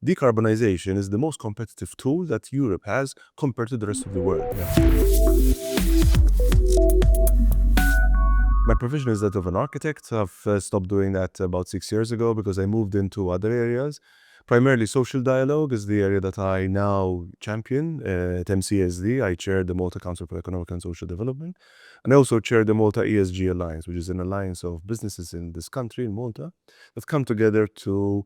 decarbonization is the most competitive tool that Europe has compared to the rest of the world. My profession is that of an architect. I've stopped doing that about 6 years ago because I moved into other areas. Primarily social dialogue is the area that I now champion. At MCSD, I chair the Malta Council for Economic and Social Development. And I also chair the Malta ESG Alliance, which is an alliance of businesses in this country, in Malta, that come together to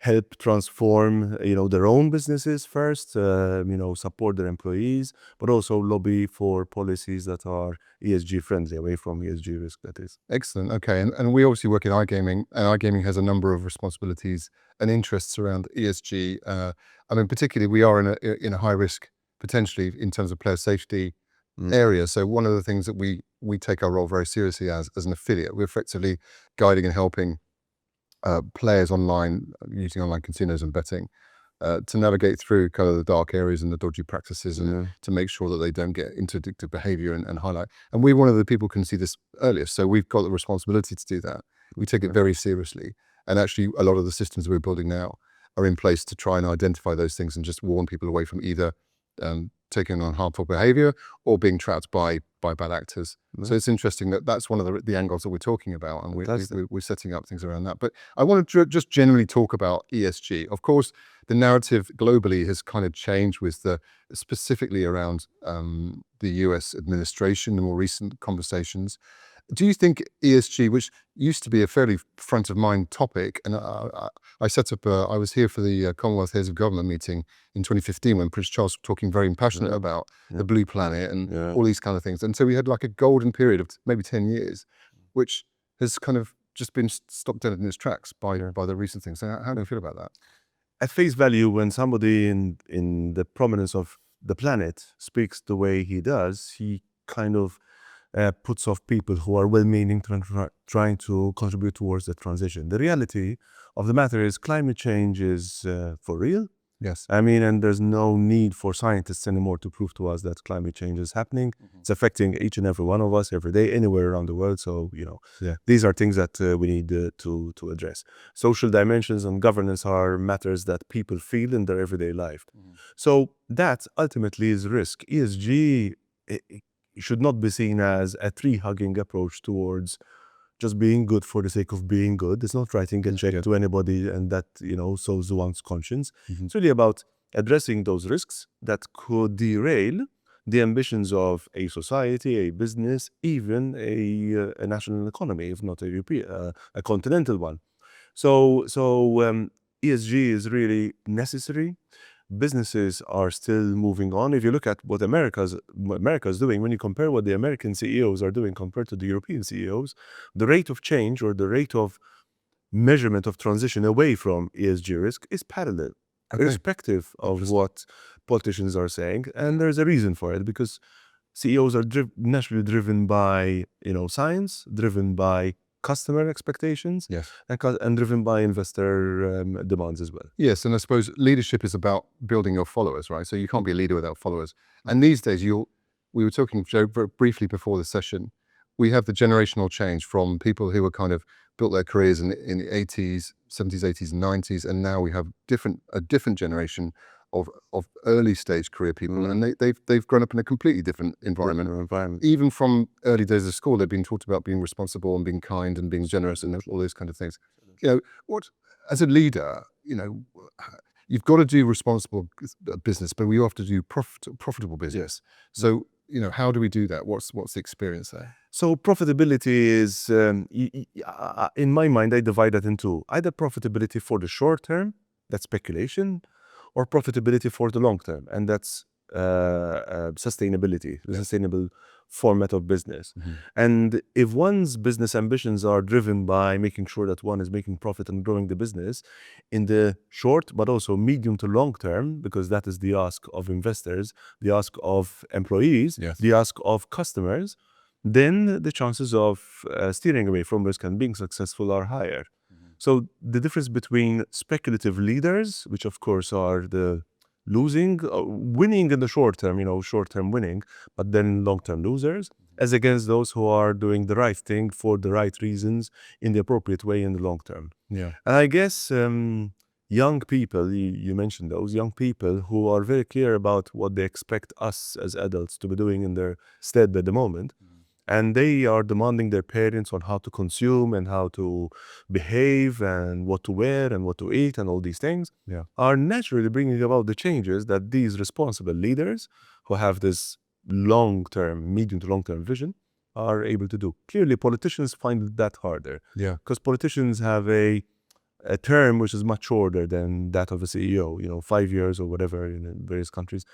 help transform, their own businesses first, support their employees, but also lobby for policies that are ESG friendly, away from ESG risk, that is. Excellent. Okay. And we obviously work in iGaming, and iGaming has a number of responsibilities and interests around ESG. Particularly we are in a high risk, potentially, in terms of player safety area. So one of the things that we take our role very seriously as an affiliate, we're effectively guiding and helping players online, using online casinos and betting, to navigate through kind of the dark areas and the dodgy practices, and to make sure that they don't get into addictive behavior and highlight. And we're one of the people who can see this earliest. So we've got the responsibility to do that. We take it very seriously. And actually, a lot of the systems we're building now are in place to try and identify those things and just warn people away from either taking on harmful behavior or being trapped by bad actors. So it's interesting that that's one of the angles that we're talking about, and we're setting up things around that. But I want to just generally talk about ESG. Of course, the narrative globally has kind of changed with specifically around the US administration, the more recent conversations. Do you think ESG, which used to be a fairly front of mind topic, and I set up, I was here for the Commonwealth Heads of Government meeting in 2015 when Prince Charles was talking very passionate about the blue planet and all these kind of things. And so we had like a golden period of maybe 10 years, which has kind of just been stopped dead in its tracks by the recent things. So how do you feel about that? At face value, when somebody in the prominence of the planet speaks the way he does, he kind of puts off people who are well-meaning, trying to contribute towards the transition. The reality of the matter is climate change is for real. Yes. And there's no need for scientists anymore to prove to us that climate change is happening. It's affecting each and every one of us every day, anywhere around the world. So, these are things that we need to address. Social dimensions and governance are matters that people feel in their everyday life. So that ultimately is risk. ESG should not be seen as a tree-hugging approach towards just being good for the sake of being good. It's not writing a check to anybody and that, solves one's conscience. It's really about addressing those risks that could derail the ambitions of a society, a business, even a national economy, if not a European, a continental one. So ESG is really necessary. Businesses are still moving on. If you look at what America's doing, when you compare what the American CEOs are doing compared to the European CEOs, the rate of change or the rate of measurement of transition away from ESG risk is parallel, irrespective of what politicians are saying. And there's a reason for it, because CEOs are naturally driven by science, driven by customer expectations, and driven by investor demands as well. Yes, and I suppose leadership is about building your followers, right? So you can't be a leader without followers. And these days, we were talking, Joe, very briefly before the session, we have the generational change from people who were kind of built their careers in the 80s, 70s, 80s, and 90s, and now we have a different generation of early stage career people, and they've grown up in a completely different environment. Even from early days of school, they've been taught about being responsible and being kind and being generous and all those kind of things. What as a leader, you've got to do responsible business, but we have to do profitable business. So how do we do that? What's the experience there? So profitability is, in my mind, I divide that into either profitability for the short term, that's speculation, or profitability for the long term, and that's sustainability, the sustainable format of business. And if one's business ambitions are driven by making sure that one is making profit and growing the business in the short, but also medium to long term, because that is the ask of investors, the ask of employees, the ask of customers, then the chances of steering away from risk and being successful are higher. So the difference between speculative leaders, which of course are the winning in the short term winning, but then long-term losers, as against those who are doing the right thing for the right reasons in the appropriate way in the long term. Yeah. And I guess young people, you mentioned those young people who are very clear about what they expect us as adults to be doing in their stead at the moment. And they are demanding their parents on how to consume and how to behave and what to wear and what to eat and all these things, are naturally bringing about the changes that these responsible leaders who have this long-term, medium to long-term vision are able to do. Clearly, politicians find that harder. Because politicians have a term which is much shorter than that of a CEO, 5 years or whatever in various countries.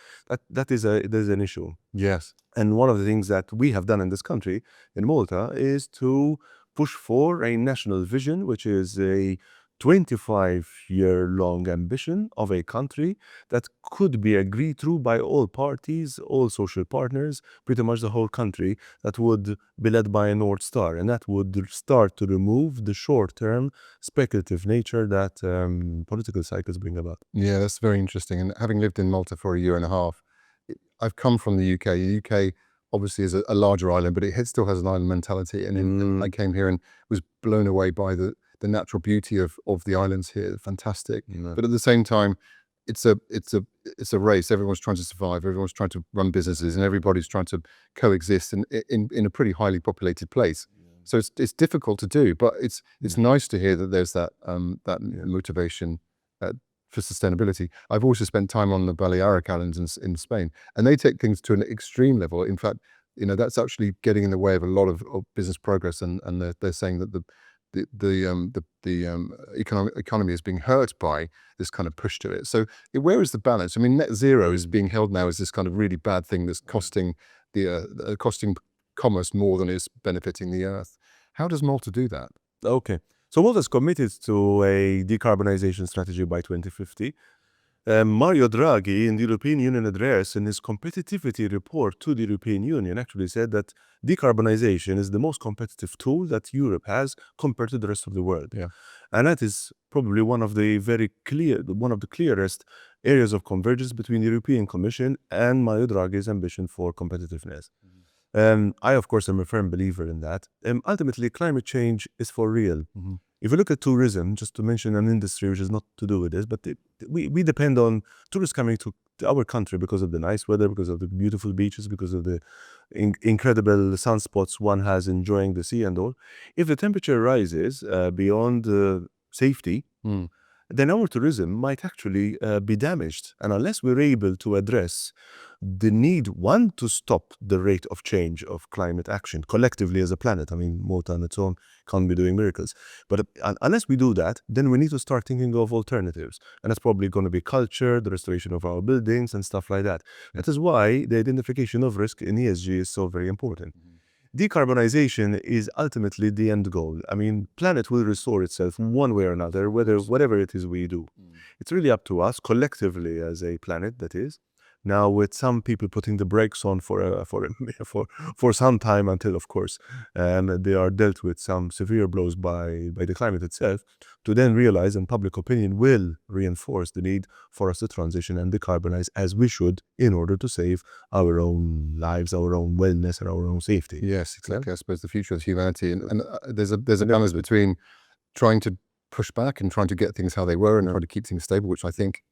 That is an issue. Yes. And one of the things that we have done in this country, in Malta, is to push for a national vision, which is a 25-year-long ambition of a country that could be agreed to by all parties, all social partners, pretty much the whole country, that would be led by a North Star. And that would start to remove the short-term speculative nature that political cycles bring about. Yeah, that's very interesting. And having lived in Malta for a year and a half, I've come from the UK. The UK obviously is a larger island, but it still has an island mentality. And I came here and was blown away by the natural beauty of the islands here. Fantastic. But at the same time, it's a race. Everyone's trying to survive. Everyone's trying to run businesses, and everybody's trying to coexist in a pretty highly populated place. So it's difficult to do, but it's nice to hear that there's that motivation for sustainability. I've also spent time on the Balearic Islands in Spain, and they take things to an extreme level. In fact, that's actually getting in the way of a lot of business progress, and they're saying that the economy is being hurt by this kind of push to it. So where is the balance? I mean, net zero is being held now as this kind of really bad thing that's costing commerce more than it's benefiting the earth. How does Malta do that? Okay. So Malta is committed to a decarbonization strategy by 2050. Mario Draghi in the European Union address in his competitivity report to the European Union actually said that decarbonization is the most competitive tool that Europe has compared to the rest of the world. And that is probably one of the clearest areas of convergence between the European Commission and Mario Draghi's ambition for competitiveness. I, of course, am a firm believer in that. Ultimately, climate change is for real. If you look at tourism, just to mention an industry which is not to do with this, but we depend on tourists coming to our country because of the nice weather, because of the beautiful beaches, because of the incredible sunspots one has enjoying the sea and all. If the temperature rises beyond safety, then our tourism might actually be damaged. And unless we're able to address the need, one, to stop the rate of change of climate action collectively as a planet. I mean, Malta on its own can't be doing miracles. But unless we do that, then we need to start thinking of alternatives. And that's probably going to be culture, the restoration of our buildings and stuff like that. That is why the identification of risk in ESG is so very important. Decarbonization is ultimately the end goal. I mean, planet will restore itself one way or another, whatever it is we do. It's really up to us collectively as a planet, that is. Now, with some people putting the brakes on for some time until, of course, they are dealt with some severe blows by the climate itself, to then realize, and public opinion will reinforce the need for us to transition and decarbonize as we should in order to save our own lives, our own wellness, and our own safety. Yes, exactly. I suppose the future of humanity, and there's a balance between trying to push back and trying to get things how they were and trying to keep things stable, which I think,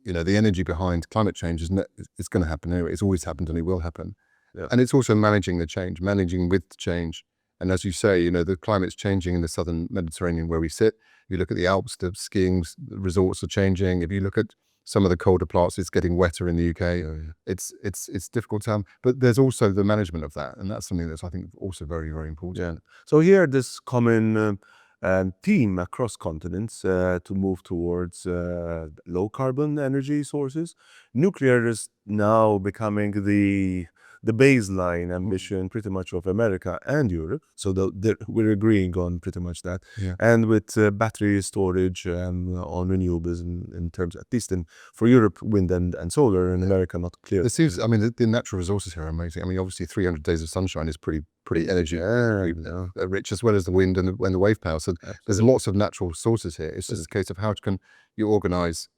the energy behind climate change it's going to happen anyway. It's always happened and it will happen. And it's also managing the change, managing with the change. And as you say, the climate's changing in the southern Mediterranean where we sit. If you look at the Alps, the skiing resorts are changing. If you look at some of the colder parts, it's getting wetter in the UK. It's difficult to have, but there's also the management of that. And that's something that's, I think, also very, very important. So here, this common theme across continents to move towards low carbon energy sources. Nuclear is now becoming the baseline ambition pretty much of America and Europe. So we're agreeing on pretty much that. And with battery storage and on renewables in terms, at least for Europe, wind and solar, and America not clear. It seems, I mean, the natural resources here are amazing. I mean, obviously 300 days of sunshine is pretty energy rich, as well as the wind and the wave power. So there's lots of natural sources here. It's just a case of how can you organize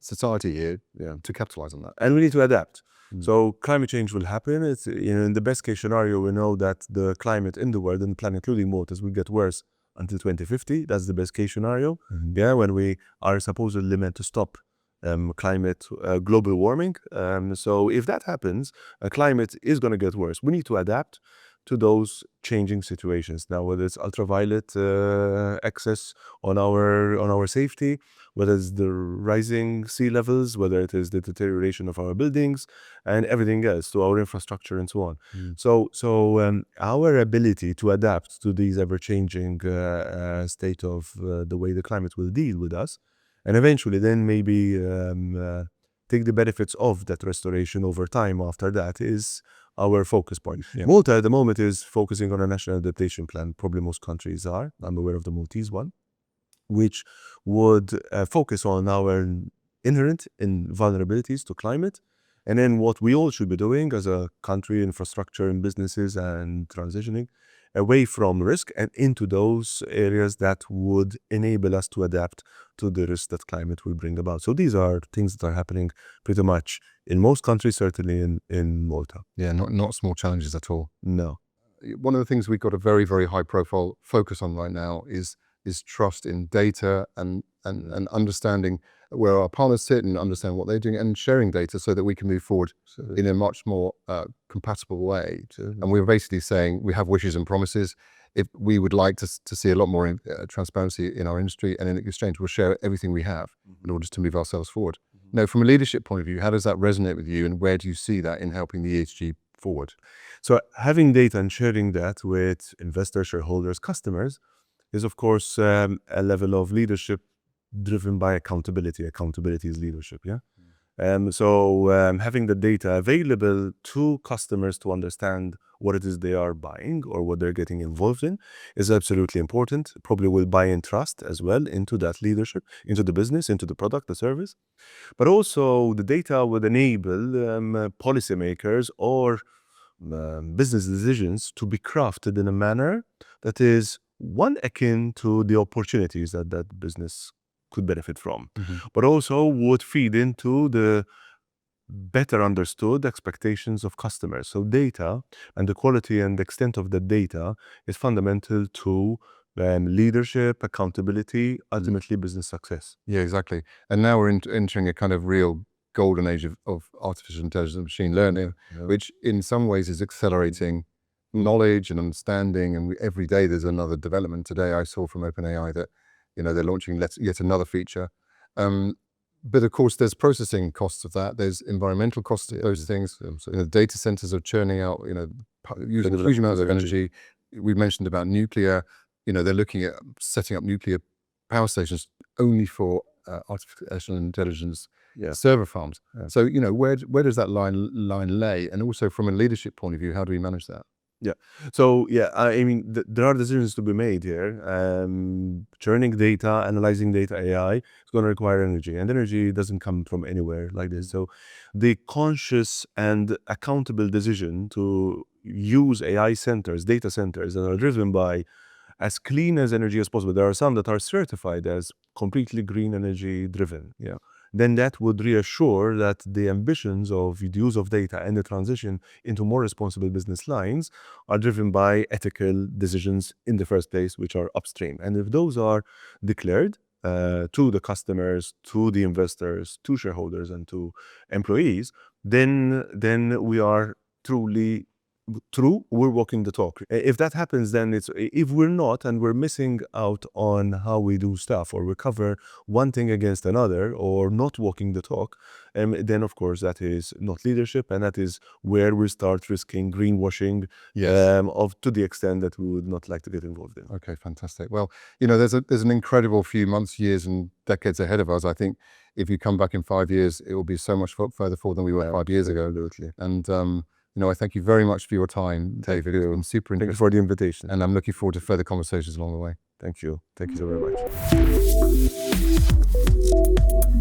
society here to capitalize on that. And we need to adapt. So climate change will happen. It's, in the best case scenario, we know that the climate in the world and the planet, including Malta, will get worse until 2050. That's the best case scenario. Yeah, when we are supposedly meant to stop global warming. So if that happens, climate is going to get worse. We need to adapt to those changing situations. Now, whether it's ultraviolet excess on our safety, whether it's the rising sea levels, whether it is the deterioration of our buildings and everything else, to our infrastructure and so on. So our ability to adapt to these ever-changing state of the way the climate will deal with us, and eventually then maybe take the benefits of that restoration over time after that, is our focus point. Malta at the moment is focusing on a national adaptation plan. Probably most countries are. I'm aware of the Maltese one, which would focus on our inherent vulnerabilities to climate, and then what we all should be doing as a country, infrastructure and businesses, and transitioning away from risk and into those areas that would enable us to adapt to the risk that climate will bring about. So these are things that are happening pretty much in most countries, certainly in Malta. Yeah, not small challenges at all. No. One of the things we've got a very, very high profile focus on right now is trust in data and understanding where our partners sit and understand what they're doing and sharing data so that we can move forward in a much more compatible way. And we're basically saying we have wishes and promises. If we would like to see a lot more transparency in our industry, and in exchange we'll share everything we have in order to move ourselves forward. Now, from a leadership point of view, how does that resonate with you, and where do you see that in helping the ESG forward? So having data and sharing that with investors, shareholders, customers is of course a level of leadership driven by accountability. Accountability is leadership, yeah? So having the data available to customers to understand what it is they are buying or what they're getting involved in is absolutely important. Probably will buy in trust as well into that leadership, into the business, into the product, the service. But also the data would enable policymakers or business decisions to be crafted in a manner that is one akin to the opportunities that that business could benefit from, but also would feed into the better understood expectations of customers. So data and the quality and extent of the data is fundamental to leadership, accountability, ultimately business success. Yeah, exactly. And now we're entering a kind of real golden age of artificial intelligence and machine learning, which in some ways is accelerating knowledge and understanding. And every day there's another development. Today I saw from OpenAI that they're launching yet another feature. But of course, there's processing costs of that. There's environmental costs of those things. So, data centers are churning out, using huge amounts of energy. We mentioned about nuclear. They're looking at setting up nuclear power stations only for artificial intelligence server farms. So, where does that line lay? And also from a leadership point of view, how do we manage that? Yeah. So, I mean, there are decisions to be made here. Churning data, analyzing data, AI is going to require energy, and energy doesn't come from anywhere like this. So the conscious and accountable decision to use AI centers, data centers that are driven by as clean as energy as possible. There are some that are certified as completely green energy driven. Yeah. Then that would reassure that the ambitions of the use of data and the transition into more responsible business lines are driven by ethical decisions in the first place, which are upstream. And if those are declared to the customers, to the investors, to shareholders, and to employees, then we are truly we're walking the talk. If that happens, then if we're not, and we're missing out on how we do stuff, or we cover one thing against another, or not walking the talk, then of course that is not leadership, and that is where we start risking greenwashing to the extent that we would not like to get involved in. Okay, fantastic. Well, there's an incredible few months, years, and decades ahead of us. I think if you come back in 5 years, it will be so much further forward than we were 5 years ago. Absolutely. And I thank you very much for your time, David. It's been super interesting. Thank you for the invitation. And I'm looking forward to further conversations along the way. Thank you. Thank you so very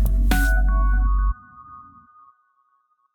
much.